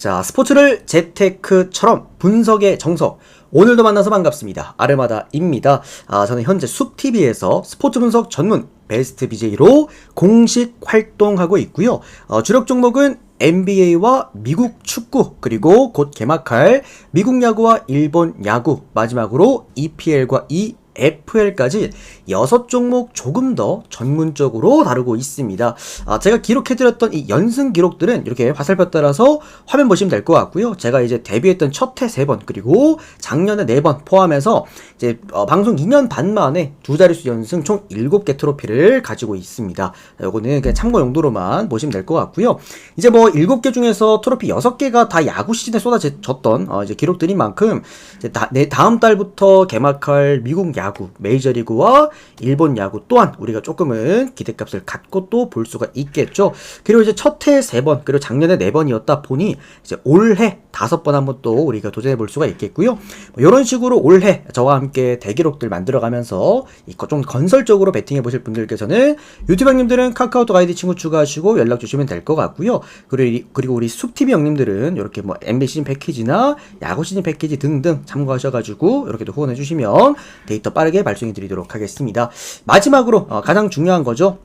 자, 스포츠를 재테크처럼 분석의 정석. 오늘도 만나서 반갑습니다. 아르마다입니다. 저는 현재 숲TV에서 스포츠 분석 전문 베스트 BJ로 공식 활동하고 있고요. 주력 종목은 NBA와 미국 축구, 그리고 곧 개막할 미국 야구와 일본 야구, 마지막으로 EPL과 FL까지 6종목 조금 더 전문적으로 다루고 있습니다. 제가 기록해드렸던 이 연승 기록들은 이렇게 화살표 따라서 화면 보시면 될 것 같고요. 제가 이제 데뷔했던 첫 해 3번, 그리고 작년에 4번 포함해서 이제 방송 2년 반 만에 두 자릿수 연승 총 7개 트로피를 가지고 있습니다. 요거는 그냥 참고 용도로만 보시면 될 것 같고요. 이제 뭐 7개 중에서 트로피 6개가 다 야구 시즌에 쏟아졌던 이제 기록들인 만큼 이제 다음 달부터 개막할 미국 야구, 메이저리그와 일본 야구 또한 우리가 조금은 기대값을 갖고 또 볼 수가 있겠죠. 그리고 이제 첫 해에 3번, 그리고 작년에 4번이었다 보니 이제 올해 5번 한번 또 우리가 도전해 볼 수가 있겠고요. 이런 식으로 올해 저와 함께 대기록들 만들어가면서 좀 건설적으로 베팅해 보실 분들께서는 유튜브 형님들은 카카오톡 아이디 친구 추가하시고 연락 주시면 될 것 같고요. 그리고 우리 숲TV 형님들은 이렇게 뭐 NBA 시즌 패키지나 야구 시즌 패키지 등등 참고하셔가지고 이렇게도 후원해 주시면 데이터 빠르게 발송해 드리도록 하겠습니다. 마지막으로 가장 중요한 거죠.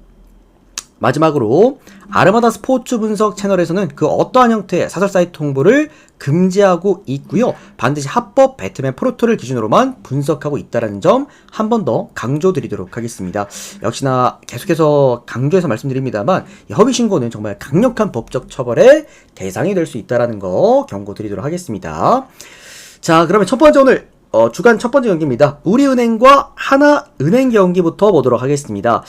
마지막으로 아르마다 스포츠 분석 채널에서는 그 어떠한 형태의 사설 사이트 홍보를 금지하고 있고요. 반드시 합법 배트맨 프로토를 기준으로만 분석하고 있다는 점 한 번 더 강조드리도록 하겠습니다. 역시나 계속해서 강조해서 말씀드립니다만 허위 신고는 정말 강력한 법적 처벌의 대상이 될 수 있다는 거 경고드리도록 하겠습니다. 자, 그러면 첫 번째 오늘 주간 첫 번째 경기입니다. 우리은행과 하나은행 경기부터 보도록 하겠습니다.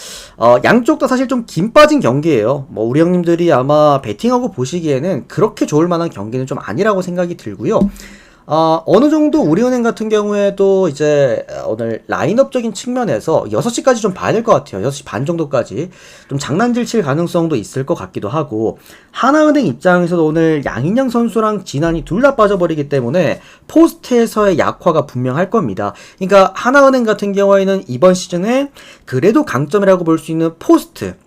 양쪽 다 사실 좀 긴 빠진 경기예요. 뭐 우리 형님들이 아마 베팅하고 보시기에는 그렇게 좋을 만한 경기는 좀 아니라고 생각이 들고요. 어느 정도 우리은행 같은 경우에도 이제 오늘 라인업적인 측면에서 6시까지 좀 봐야 될 것 같아요. 6시 반 정도까지 좀 장난질 칠 가능성도 있을 것 같기도 하고, 하나은행 입장에서도 오늘 양인영 선수랑 진한이 둘 다 빠져버리기 때문에 포스트에서의 약화가 분명할 겁니다. 그러니까 하나은행 같은 경우에는 이번 시즌에 그래도 강점이라고 볼 수 있는 포스트,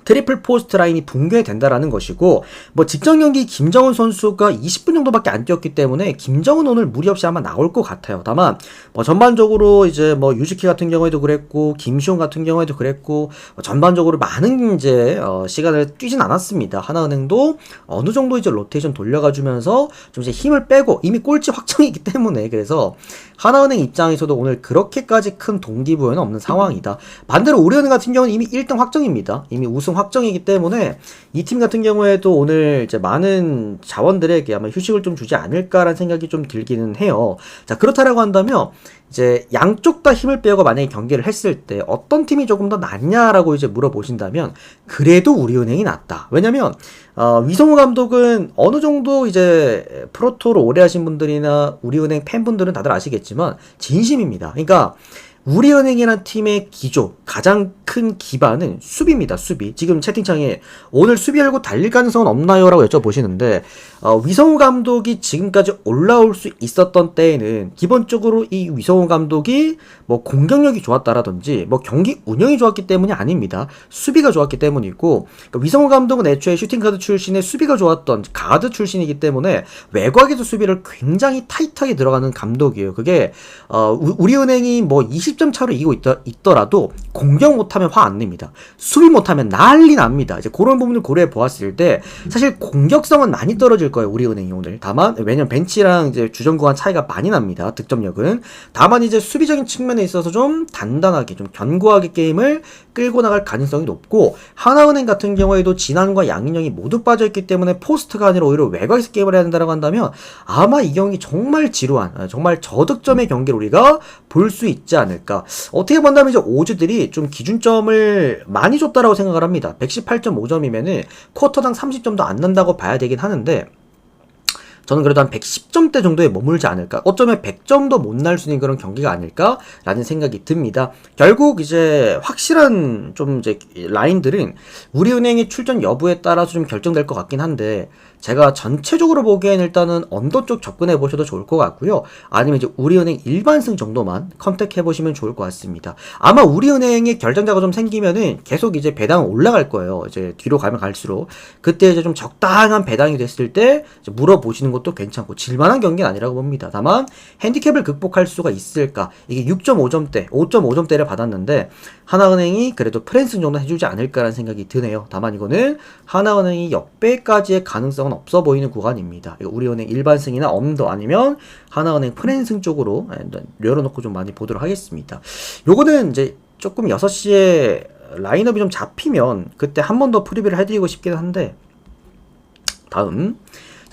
트리플 포스트 라인이 붕괴된다라는 것이고, 뭐 직전 경기 김정은 선수가 20분 정도밖에 안 뛰었기 때문에 김정은 오늘 무리 없이 아마 나올 것 같아요. 다만 뭐 전반적으로 이제 뭐 유즈키 같은 경우에도 그랬고, 김시용 같은 경우에도 그랬고, 전반적으로 많은 이제 시간을 뛰진 않았습니다. 하나은행도 어느 정도 이제 로테이션 돌려가주면서 좀 이제 힘을 빼고 이미 꼴찌 확정이기 때문에, 그래서 하나은행 입장에서도 오늘 그렇게까지 큰 동기부여는 없는 상황이다. 반대로 우리은행 같은 경우는 이미 1등 확정입니다. 이미 우승 확정이기 때문에 이 팀 같은 경우에도 오늘 이제 많은 자원들에게 아마 휴식을 좀 주지 않을까라는 생각이 좀 들기는 해요. 자, 그렇다라고 한다면 이제 양쪽 다 힘을 빼고 만약에 경기를 했을 때 어떤 팀이 조금 더 낫냐라고 이제 물어보신다면 그래도 우리은행이 낫다. 왜냐면 위성우 감독은 어느 정도 이제 프로토를 오래 하신 분들이나 우리은행 팬분들은 다들 아시겠지만 진심입니다. 그러니까 우리은행이라는 팀의 기조, 가장 큰 기반은 수비입니다. 수비. 지금 채팅창에 오늘 수비 열고 달릴 가능성은 없나요? 라고 여쭤보시는데, 위성우 감독이 지금까지 올라올 수 있었던 때에는 기본적으로 이 위성우 감독이 뭐 공격력이 좋았다라든지 뭐 경기 운영이 좋았기 때문이 아닙니다. 수비가 좋았기 때문이고, 그러니까 위성우 감독은 애초에 슈팅가드 출신의 수비가 좋았던 가드 출신이기 때문에 외곽에서 수비를 굉장히 타이트하게 들어가는 감독이에요. 그게 우리은행이 뭐 20점 차로 이기고 있더라도 공격 못하면 화 안 냅니다. 수비 못하면 난리 납니다. 이제 그런 부분을 고려해 보았을 때 사실 공격성은 많이 떨어질 거예요. 우리은행이 오늘. 다만 왜냐면 벤치랑 이제 주전 구간 차이가 많이 납니다. 득점력은. 다만 이제 수비적인 측면에 있어서 좀 단단하게, 좀 견고하게 게임을 끌고 나갈 가능성이 높고, 하나은행 같은 경우에도 진한과 양인영이 모두 빠져있기 때문에 포스트가 아니라 오히려 외곽에서 게임을 해야 된다고 한다면 아마 이 경기 정말 지루한, 정말 저득점의 경기를 우리가 볼 수 있지 않을까. 어떻게 본다면 이제 오즈들이 좀 기준점을 많이 줬다라고 생각을 합니다. 118.5점이면은 쿼터당 30점도 안 난다고 봐야 되긴 하는데, 저는 그래도 한 110점대 정도에 머물지 않을까, 어쩌면 100점도 못 날 수 있는 그런 경기가 아닐까라는 생각이 듭니다. 결국 이제 확실한 좀 이제 라인들은 우리은행의 출전 여부에 따라서 좀 결정될 것 같긴 한데, 제가 전체적으로 보기엔 일단은 언더 쪽 접근해 보셔도 좋을 것 같고요. 아니면 이제 우리은행 일반승 정도만 컨택해 보시면 좋을 것 같습니다. 아마 우리은행의 결정자가 좀 생기면은 계속 이제 배당 올라갈 거예요. 이제 뒤로 가면 갈수록. 그때 이제 좀 적당한 배당이 됐을 때 이제 물어보시는 것도 괜찮고, 질만한 경기는 아니라고 봅니다. 다만 핸디캡을 극복할 수가 있을까? 이게 6.5점대, 5.5점대를 받았는데 하나은행이 그래도 프랜승 정도 해주지 않을까라는 생각이 드네요. 다만 이거는 하나은행이 역배까지의 가능성은 없어 보이는 구간입니다. 우리은행 일반승이나 엄더 아니면 하나은행 프랜승 쪽으로 열어놓고 좀 많이 보도록 하겠습니다. 요거는 이제 조금 6시에 라인업이 좀 잡히면 그때 한 번 더 프리뷰를 해드리고 싶긴 한데, 다음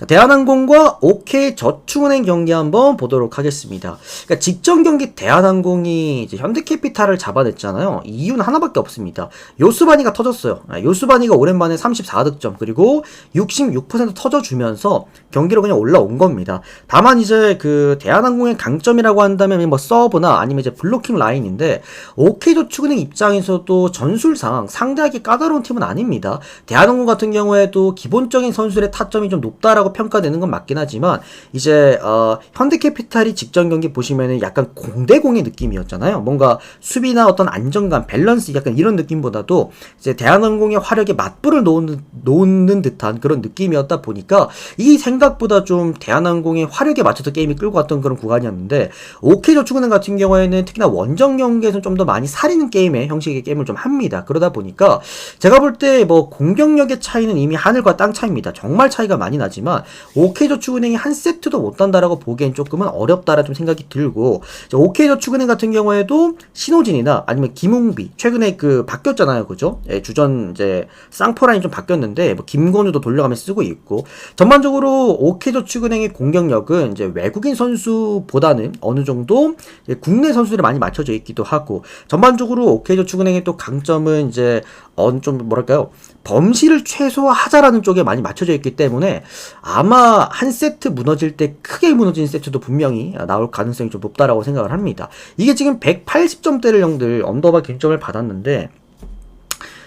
대한항공과 OK저축은행 경기 한번 보도록 하겠습니다. 그러니까 직전 경기 대한항공이 이제 현대캐피탈을 잡아냈잖아요. 이유는 하나밖에 없습니다. 요스바니가 터졌어요. 요스바니가 오랜만에 34득점 그리고 66% 터져주면서 경기로 그냥 올라온 겁니다. 다만 이제 그 대한항공의 강점이라고 한다면 뭐 서브나 아니면 이제 블로킹 라인인데, OK저축은행 입장에서도 전술상 상대하기 까다로운 팀은 아닙니다. 대한항공 같은 경우에도 기본적인 선수의 타점이 좀 높다라고 평가되는 건 맞긴 하지만, 이제 현대캐피탈이 직전 경기 보시면은 약간 공대공의 느낌이었잖아요. 뭔가 수비나 어떤 안정감, 밸런스 약간 이런 느낌보다도 이제 대한항공의 화력에 맞불을 놓는 듯한 그런 느낌이었다 보니까 이 생각보다 좀 대한항공의 화력에 맞춰서 게임이 끌고 갔던 그런 구간이었는데, OK저축은행 같은 경우에는 특히나 원정 경기에서 좀 더 많이 살리는 게임의 형식의 게임을 좀 합니다. 그러다 보니까 제가 볼 때 뭐 공격력의 차이는 이미 하늘과 땅 차이입니다. 정말 차이가 많이 나지만 OK저축은행이 한 세트도 못 단다라고 보기엔 조금은 어렵다라 좀 생각이 들고, OK저축은행 같은 경우에도 신호진이나 아니면 김웅비 최근에 그 바뀌었잖아요, 그죠? 예, 주전 이제 쌍포라인이 좀 바뀌었는데 뭐 김건우도 돌려가며 쓰고 있고, 전반적으로 OK저축은행의 공격력은 이제 외국인 선수보다는 어느 정도 국내 선수들이 많이 맞춰져 있기도 하고, 전반적으로 OK저축은행의 또 강점은 이제 좀 뭐랄까요, 범실을 최소화하자라는 쪽에 많이 맞춰져 있기 때문에 아마 한 세트 무너질 때 크게 무너진 세트도 분명히 나올 가능성이 좀 높다라고 생각을 합니다. 이게 지금 180점대를 형들 언더바 갱점을 받았는데,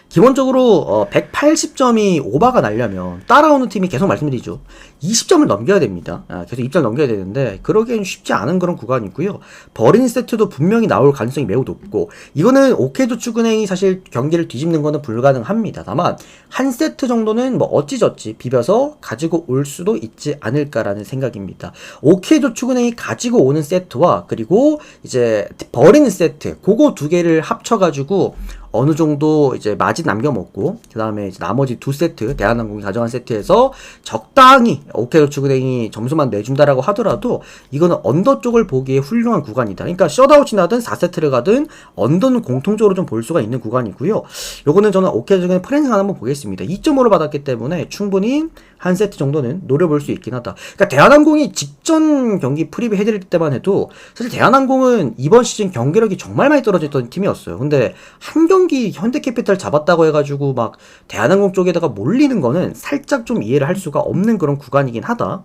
기본적으로 180점이 오버가 나려면 따라오는 팀이 계속 말씀드리죠, 20점을 넘겨야 됩니다. 계속 입장을 넘겨야 되는데 그러기엔 쉽지 않은 그런 구간이고요. 버린 세트도 분명히 나올 가능성이 매우 높고, 이거는 OK저축은행이 사실 경기를 뒤집는 거는 불가능합니다. 다만 한 세트 정도는 뭐 어찌저찌 비벼서 가지고 올 수도 있지 않을까라는 생각입니다. OK저축은행이 가지고 오는 세트와 그리고 이제 버리는 세트, 그거 두 개를 합쳐가지고 어느 정도 이제 마진 남겨먹고, 그 다음에 나머지 두 세트, 대한항공이 가져간 세트에서 적당히 OK저축은행이 점수만 내준다라고 하더라도 이거는 언더 쪽을 보기에 훌륭한 구간이다. 그러니까 셧아웃이 나든 4세트를 가든 언더는 공통적으로 좀 볼 수가 있는 구간이고요. 요거는 저는 OK저축은행 프랜싱 한번 보겠습니다. 2.5로 받았기 때문에 충분히 한 세트 정도는 노려볼 수 있긴 하다. 그러니까 대한항공이 직전 경기 프리뷰 해드릴 때만 해도 사실 대한항공은 이번 시즌 경기력이 정말 많이 떨어졌던 팀이었어요. 근데 한 경기 현대캐피탈 잡았다고 해가지고 막 대한항공 쪽에다가 몰리는 거는 살짝 좀 이해를 할 수가 없는 그런 구간이긴 하다.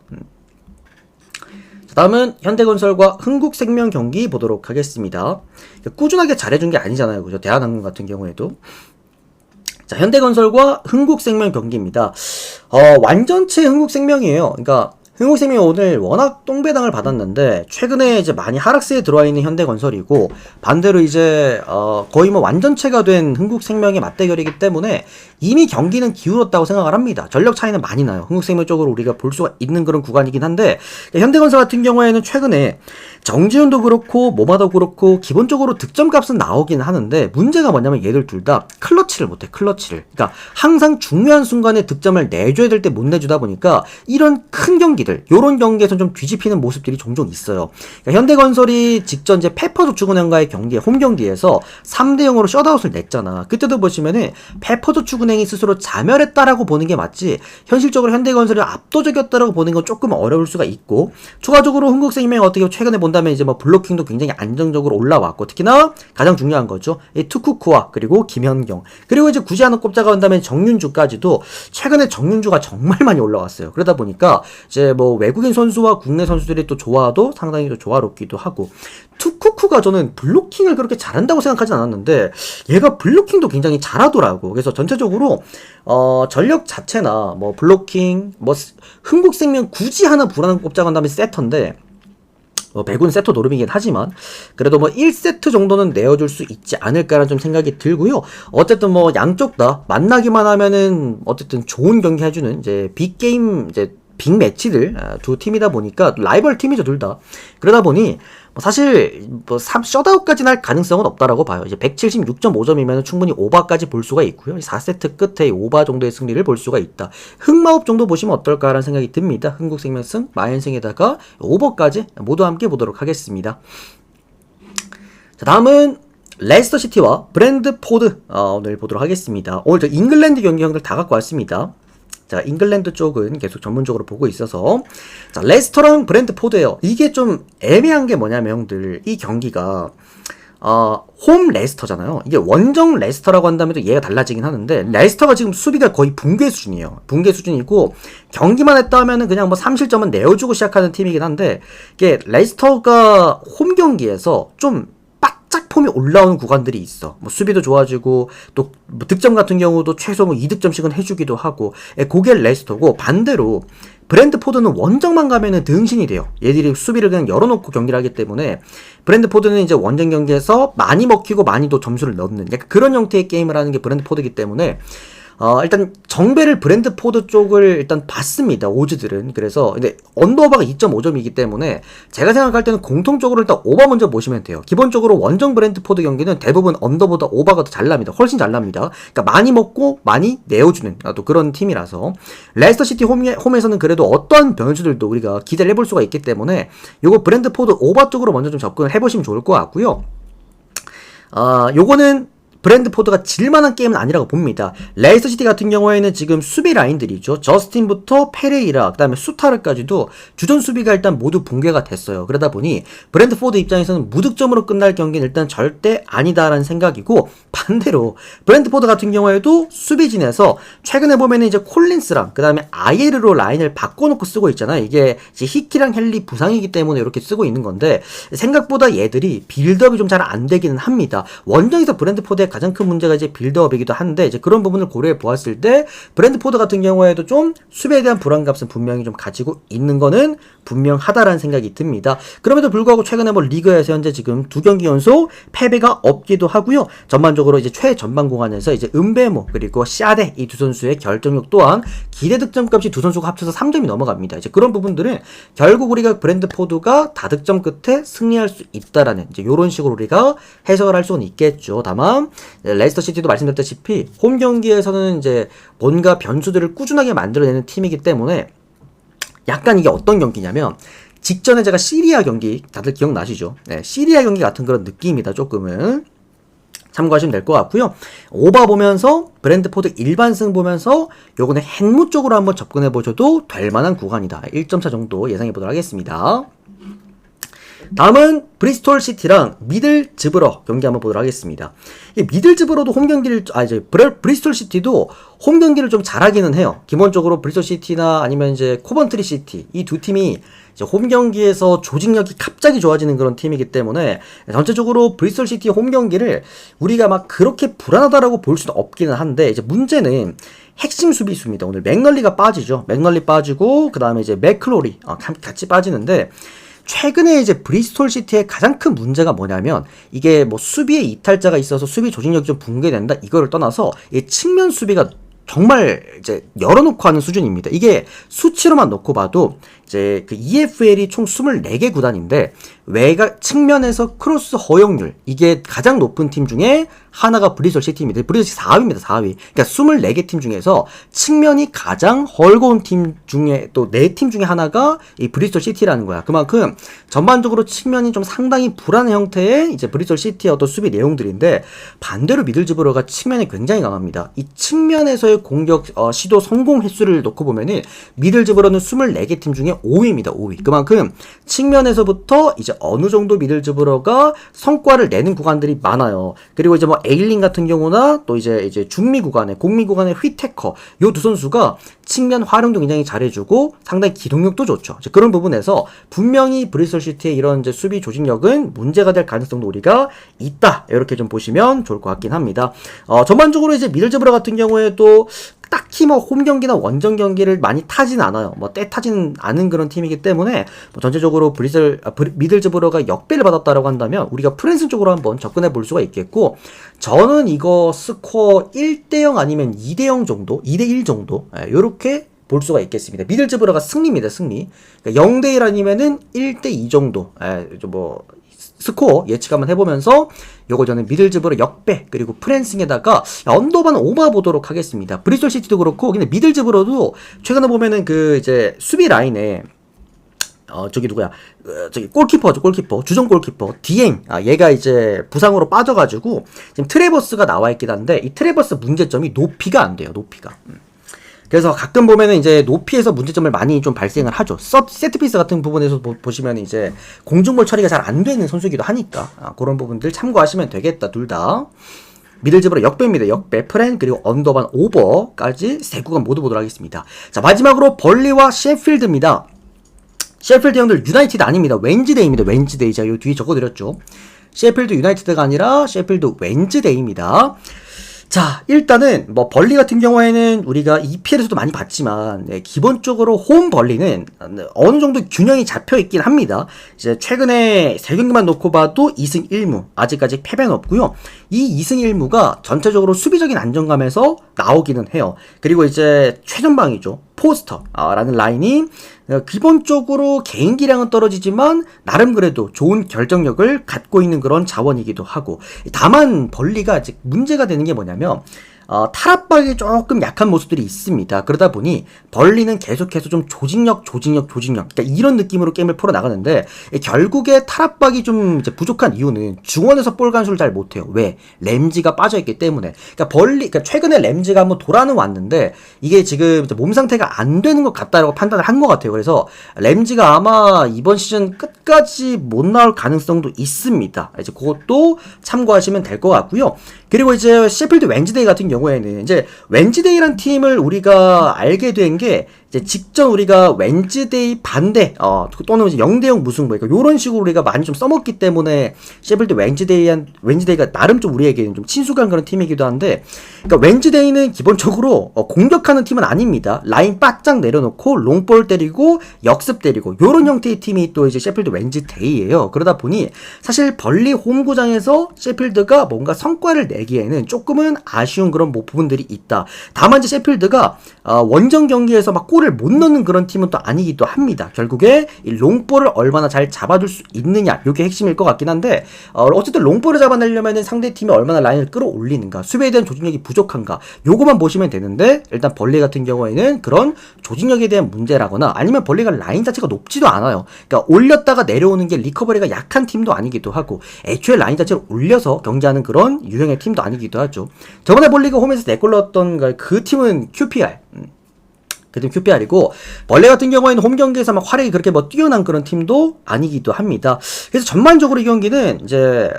다음은 현대건설과 흥국생명 경기 보도록 하겠습니다. 꾸준하게 잘해준 게 아니잖아요, 그죠? 대한항공 같은 경우에도. 자, 현대건설과 흥국생명 경기입니다. 완전체 흥국생명이에요. 그러니까 흥국생명이 오늘 워낙 똥배당을 받았는데 최근에 이제 많이 하락세에 들어와 있는 현대건설이고, 반대로 이제 거의 뭐 완전체가 된 흥국생명의 맞대결이기 때문에 이미 경기는 기울었다고 생각을 합니다. 전력 차이는 많이 나요. 흥국생명 쪽으로 우리가 볼 수가 있는 그런 구간이긴 한데, 현대건설 같은 경우에는 최근에 정지훈도 그렇고 모마도 그렇고 기본적으로 득점값은 나오긴 하는데, 문제가 뭐냐면 얘들 둘 다 클러치를 못해. 클러치를. 그러니까 항상 중요한 순간에 득점을 내줘야 될 때 못 내주다 보니까 이런 큰 경기들, 요런 경기에서 좀 뒤집히는 모습들이 종종 있어요. 그러니까 현대건설이 직전 이제 페퍼저축은행과의 경기에 홈 경기에서 3대0으로 셧아웃을 냈잖아. 그때도 보시면은 페퍼저축은행이 스스로 자멸했다라고 보는 게 맞지, 현실적으로 현대건설이 압도적이었다라고 보는 건 조금 어려울 수가 있고, 추가적으로 흥국생명 어떻게 최근에 본다면 이제 뭐 블로킹도 굉장히 안정적으로 올라왔고, 특히나 가장 중요한 거죠, 이 투쿠쿠와 그리고 김현경, 그리고 이제 굳이 하나 꼽자가 한다면 정윤주까지도 최근에 정윤주가 정말 많이 올라왔어요. 그러다 보니까 이제 뭐 외국인 선수와 국내 선수들이 또 조화도 상당히 또 조화롭기도 하고, 투쿠쿠가 저는 블로킹을 그렇게 잘한다고 생각하진 않았는데 얘가 블로킹도 굉장히 잘하더라고. 그래서 전체적으로 전력 자체나 뭐 블로킹, 뭐 흥국생명 굳이 하나 불안한 거 꼽자고 한다면 세터인데, 배구는 세터 노름이긴 하지만 그래도 뭐 1세트 정도는 내어줄 수 있지 않을까라는 좀 생각이 들고요. 어쨌든 뭐 양쪽 다 만나기만 하면은 어쨌든 좋은 경기 해주는 이제 빅게임, 이제 빅 매치들 두 팀이다 보니까 라이벌 팀이죠, 둘 다. 그러다 보니 사실 뭐 셧아웃까지는 할 가능성은 없다라고 봐요. 이제 176.5점이면 충분히 오바까지 볼 수가 있고요. 4세트 끝에 오바 정도의 승리를 볼 수가 있다. 흑마법 정도 보시면 어떨까라는 생각이 듭니다. 흥국생명승, 마연승에다가 오버까지 모두 함께 보도록 하겠습니다. 자, 다음은 레스터시티와 브랜드포드 오늘 보도록 하겠습니다. 오늘 저 잉글랜드 경기 형들 다 갖고 왔습니다. 자, 잉글랜드 쪽은 계속 전문적으로 보고 있어서, 자, 레스터랑 브랜트포드예요. 이게 좀 애매한 게 뭐냐면 형들, 이 경기가 홈 레스터잖아요. 이게 원정 레스터라고 한다면 또 얘가 달라지긴 하는데, 레스터가 지금 수비가 거의 붕괴 수준이에요. 붕괴 수준이고 경기만 했다 하면은 그냥 뭐 3실점은 내어주고 시작하는 팀이긴 한데, 이게 레스터가 홈 경기에서 좀 바짝 폼이 올라오는 구간들이 있어. 뭐 수비도 좋아지고 또 뭐 득점 같은 경우도 최소 뭐 2득점씩은 해주기도 하고, 그게 레스터고, 반대로 브랜드포드는 원정만 가면은 등신이 돼요. 얘들이 수비를 그냥 열어놓고 경기를 하기 때문에 브랜드포드는 이제 원정 경기에서 많이 먹히고 많이 또 점수를 넣는 약간 그런 형태의 게임을 하는 게 브랜드포드이기 때문에 일단 정배를 브랜드포드 쪽을 일단 봤습니다, 오즈들은. 그래서 근데 언더오버가 2.5점이기 때문에 제가 생각할 때는 공통적으로 일단 오버 먼저 보시면 돼요. 기본적으로 원정 브랜드포드 경기는 대부분 언더보다 오버가 더 잘 납니다. 훨씬 잘 납니다. 그러니까 많이 먹고 많이 내어주는 또 그런 팀이라서, 레스터시티 홈에서는 그래도 어떤 변수들도 우리가 기대를 해볼 수가 있기 때문에 요거 브랜드포드 오버 쪽으로 먼저 좀 접근을 해보시면 좋을 것 같고요. 요거는 브랜드포드가 질만한 게임은 아니라고 봅니다. 레이스터시티 같은 경우에는 지금 수비 라인들이죠. 저스틴부터 페레이라, 그 다음에 수타르까지도 주전 수비가 일단 모두 붕괴가 됐어요. 그러다 보니 브랜드포드 입장에서는 무득점으로 끝날 경기는 일단 절대 아니다라는 생각이고, 반대로 브랜드포드 같은 경우에도 수비진에서 최근에 보면은 이제 콜린스랑 그 다음에 아예르로 라인을 바꿔놓고 쓰고 있잖아요. 이게 이제 히키랑 헨리 부상이기 때문에 이렇게 쓰고 있는 건데, 생각보다 얘들이 빌드업이 좀 잘 안 되기는 합니다. 원정에서 브랜드포드의 가장 큰 문제가 이제 빌드업이기도 한데, 이제 그런 부분을 고려해 보았을 때 브랜드포드 같은 경우에도 좀 수비에 대한 불안감은 분명히 좀 가지고 있는 거는 분명하다라는 생각이 듭니다. 그럼에도 불구하고 최근에 뭐 리그에서 현재 지금 2경기 연속 패배가 없기도 하고요. 전반적으로 이제 최전방 공간에서 이제 은베모 그리고 샤데, 이 두 선수의 결정력 또한 기대 득점값이 두 선수가 합쳐서 3점이 넘어갑니다. 이제 그런 부분들은 결국 우리가 브랜드포드가 다득점 끝에 승리할 수 있다라는 이제 요런 식으로 우리가 해석을 할 수는 있겠죠. 다만 레스터시티도 말씀드렸다시피 홈 경기에서는 이제 뭔가 변수들을 꾸준하게 만들어내는 팀이기 때문에, 약간 이게 어떤 경기냐면, 직전에 제가 시리아 경기 다들 기억나시죠? 네, 시리아 경기 같은 그런 느낌이다. 조금은 참고하시면 될 것 같고요. 오바 보면서 브랜드포드 일반승 보면서 요거는 헨무 쪽으로 한번 접근해 보셔도 될 만한 구간이다. 1.4 정도 예상해 보도록 하겠습니다. 다음은 브리스톨 시티랑 미들즈브러 경기 한번 보도록 하겠습니다. 이 미들즈브러도 홈 경기를, 이제 브리스톨 시티도 홈 경기를 좀 잘하기는 해요. 기본적으로 브리스톨 시티나 아니면 이제 코번트리 시티, 이 두 팀이 이제 홈 경기에서 조직력이 갑자기 좋아지는 그런 팀이기 때문에 전체적으로 브리스톨 시티 홈 경기를 우리가 막 그렇게 불안하다라고 볼 수는 없기는 한데, 이제 문제는 핵심 수비수입니다. 오늘 맥널리가 빠지죠. 맥널리 빠지고 그 다음에 이제 맥클로리 같이 빠지는데, 최근에 이제 브리스톨 시티의 가장 큰 문제가 뭐냐면, 이게 뭐 수비에 이탈자가 있어서 수비 조직력이 좀 붕괴된다 이거를 떠나서 이 측면 수비가 정말 이제 열어놓고 하는 수준입니다. 이게 수치로만 놓고 봐도 이제 그 EFL이 총 24개 구단인데 외곽 측면에서 크로스 허용률, 이게 가장 높은 팀 중에 하나가 브리스톨 시티입니다. 브리스톨 시티 4위입니다. 4위. 그러니까 24개 팀 중에서 측면이 가장 헐거운 팀 중에 또 4팀 중에 하나가 이 브리스톨 시티라는 거야. 그만큼 전반적으로 측면이 좀 상당히 불안한 형태의 이제 브리스톨 시티의 어떤 수비 내용들인데, 반대로 미들즈브러가 측면이 굉장히 강합니다. 이 측면에서의 공격 시도 성공 횟수를 놓고 보면은 미들즈브러는 24개 팀 중에 5위입니다. 5위. 그만큼 측면에서부터 이제 어느 정도 미들즈브러가 성과를 내는 구간들이 많아요. 그리고 이제 뭐 에일린 같은 경우나 또 이제 중미 구간의 공미 구간의 휘테커 요 두 선수가 측면 활용도 굉장히 잘해주고 상당히 기동력도 좋죠. 그런 부분에서 분명히 브리스톨 시티의 이런 이제 수비 조직력은 문제가 될 가능성도 우리가 있다. 이렇게 좀 보시면 좋을 것 같긴 합니다. 전반적으로 이제 미들즈브러 같은 경우에도 딱히 뭐 홈 경기나 원정 경기를 많이 타진 않아요. 뭐 때 타지는 않은 그런 팀이기 때문에 뭐 전체적으로 미들즈브러가 역배를 받았다라고 한다면 우리가 프랜스 쪽으로 한번 접근해 볼 수가 있겠고, 저는 이거 스코어 1대0 아니면 2대0 정도, 2대1 정도 요렇게 볼 수가 있겠습니다. 미들즈브러가 승리입니다. 승리. 그러니까 0대1 아니면은 1대2 정도. 뭐 스코어 예측 한번 해보면서 요거 저는 미들즈브러 역배 그리고 프랜싱에다가 언더반 오버 보도록 하겠습니다. 브리스톨 시티도 그렇고 근데 미들즈브러도 최근에 보면은 그 이제 수비 라인에 저기 누구야 저기 골키퍼죠. 골키퍼 주전 골키퍼 디엥 얘가 이제 부상으로 빠져가지고 지금 트레버스가 나와있긴 한데 이 트레버스 문제점이 높이가 안 돼요. 높이가. 그래서 가끔 보면은 이제 높이에서 문제점을 많이 좀 발생을 하죠. 세트피스 같은 부분에서 보시면 이제 공중볼 처리가 잘 안 되는 선수이기도 하니까 그런 부분들 참고하시면 되겠다. 둘 다. 미들즈브러 역배입니다. 역배, 프렌, 그리고 언더반 오버까지 세 구간 모두 보도록 하겠습니다. 자, 마지막으로 벌리와 셰필드입니다. 셰필드 형들 유나이티드 아닙니다. 웬즈데이입니다. 웬즈데이. 자, 요 뒤에 적어드렸죠. 셰필드 유나이티드가 아니라 셰필드 웬즈데이입니다. 자, 일단은 뭐 벌리 같은 경우에는 우리가 EPL에서도 많이 봤지만 기본적으로 홈 벌리는 어느 정도 균형이 잡혀 있긴 합니다. 이제 최근에 3경기만 놓고 봐도 2승 1무 아직까지 패배는 없고요. 이 2승 1무가 전체적으로 수비적인 안정감에서 나오기는 해요. 그리고 이제 최전방이죠. 포스터라는 라인이 기본적으로 개인기량은 떨어지지만 나름 그래도 좋은 결정력을 갖고 있는 그런 자원이기도 하고, 다만 벌리가 아직 문제가 되는 게 뭐냐면 탈압박이 조금 약한 모습들이 있습니다. 그러다 보니 벌리는 계속해서 좀 조직력 그러니까 이런 느낌으로 게임을 풀어나가는데 결국에 탈압박이 좀 이제 부족한 이유는 중원에서 볼 간수를 잘 못해요. 왜? 램지가 빠져있기 때문에. 그러니까 최근에 램지가 한번 돌아는 왔는데 이게 지금 이제 몸 상태가 안 되는 것 같다라고 판단을 한 것 같아요. 그래서 램지가 아마 이번 시즌 끝까지 못 나올 가능성도 있습니다. 이제 그것도 참고하시면 될 것 같고요. 그리고 이제 셰필드 웬즈데이 같은 경우에는 이제 웬즈데이란 팀을 우리가 알게 된 게 이제 직전 우리가 웬즈데이 반대 또는 이제 0대0 무승부 요런 식으로 우리가 많이 좀 써먹기 때문에 셰필드 웬즈데이가 나름 좀 우리에게는 좀 친숙한 그런 팀이기도 한데, 그러니까 웬즈데이는 기본적으로 공격하는 팀은 아닙니다. 라인 바짝 내려놓고 롱볼 때리고 역습 때리고 요런 형태의 팀이 또 이제 셰필드 웬즈데이예요. 그러다 보니 사실 벌리 홈구장에서 셰필드가 뭔가 성과를 내기에는 조금은 아쉬운 그런 부분들이 있다. 다만 이제 셰필드가 원정 경기에서 막 골을 못 넣는 그런 팀은 또 아니기도 합니다. 결국에 이 롱볼을 얼마나 잘 잡아줄 수 있느냐, 요게 핵심일 것 같긴 한데 어쨌든 롱볼을 잡아내려면 상대팀이 얼마나 라인을 끌어올리는가, 수비에 대한 조직력이 부족한가, 요거만 보시면 되는데 일단 벌리 같은 경우에는 그런 조직력에 대한 문제라거나 아니면 벌리가 라인 자체가 높지도 않아요. 그러니까 올렸다가 내려오는 게 리커버리가 약한 팀도 아니기도 하고 애초에 라인 자체를 올려서 경기하는 그런 유형의 팀도 아니기도 하죠. 저번에 벌리가 홈에서 4골 넣었던 그 팀은 QPR. 그팀 QPR이고, 벌레 같은 경우에는 홈 경기에서 막 화력이 그렇게 뭐 뛰어난 그런 팀도 아니기도 합니다. 그래서 전반적으로 이 경기는 이제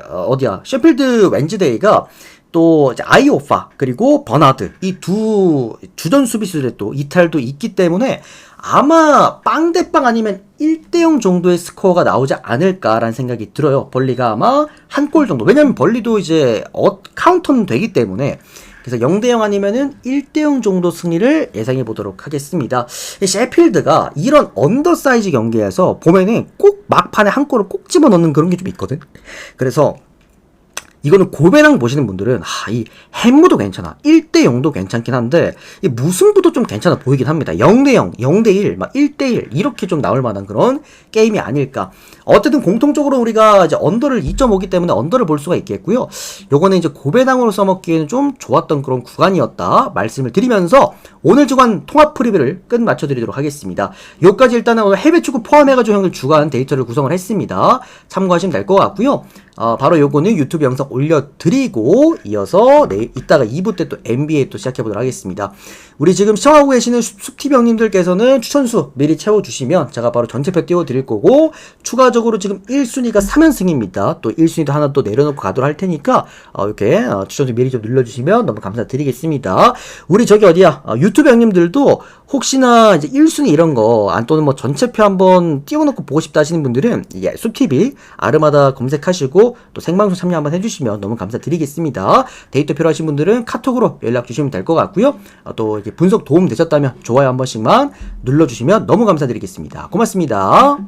셰필드 웬즈데이가 또 이제 아이오파 그리고 버나드 이 두 주전 수비수들의 또 이탈도 있기 때문에 아마 빵대빵 아니면 1대0 정도의 스코어가 나오지 않을까라는 생각이 들어요. 벌리가 아마 한 골 정도. 왜냐면 벌리도 이제 카운터는 되기 때문에. 그래서 0대0 아니면은 1대0 정도 승리를 예상해 보도록 하겠습니다. 셰필드가 이런 언더사이즈 경기에서 보면은 꼭 막판에 한 골을 꼭 집어넣는 그런 게 좀 있거든. 그래서 이거는 고배낭 보시는 분들은 이 햄무도 괜찮아, 1대0도 괜찮긴 한데 이 무승부도 좀 괜찮아 보이긴 합니다. 0대0, 0대1, 막 1대1 이렇게 좀 나올 만한 그런 게임이 아닐까. 어쨌든 공통적으로 우리가 이제 언더를 2.5기 때문에 언더를 볼 수가 있겠고요. 요거는 이제 고배낭으로 써먹기에는 좀 좋았던 그런 구간이었다 말씀을 드리면서 오늘 주간 통합 프리뷰를 끝 맞춰드리도록 하겠습니다. 요까지 일단은 오늘 해외 축구 포함해가지고 형들 주간 데이터를 구성을 했습니다. 참고하시면 될 것 같고요. 바로 요거는 유튜브 영상 분석 올려드리고 이어서 이따가 2부 때 또 NBA 또 시작해보도록 하겠습니다. 우리 지금 시청하고 계시는 숲TV 형님들께서는 추천수 미리 채워주시면 제가 바로 전체표 띄워드릴 거고, 추가적으로 지금 1순위가 3연승입니다. 또 1순위도 하나 또 내려놓고 가도록 할 테니까 이렇게 추천수 미리 좀 눌러주시면 너무 감사드리겠습니다. 우리 저기 어디야, 유튜브 형님들도 혹시나 이제 1순위 이런 거 또는 뭐 전체표 한번 띄워놓고 보고 싶다 하시는 분들은 숲TV 아르마다 검색하시고 또 생방송 참여 한번 해주시면 너무 감사드리겠습니다. 데이터 필요하신 분들은 카톡으로 연락 주시면 될 것 같고요. 또 이렇게 분석 도움 되셨다면 좋아요 한 번씩만 눌러주시면 너무 감사드리겠습니다. 고맙습니다.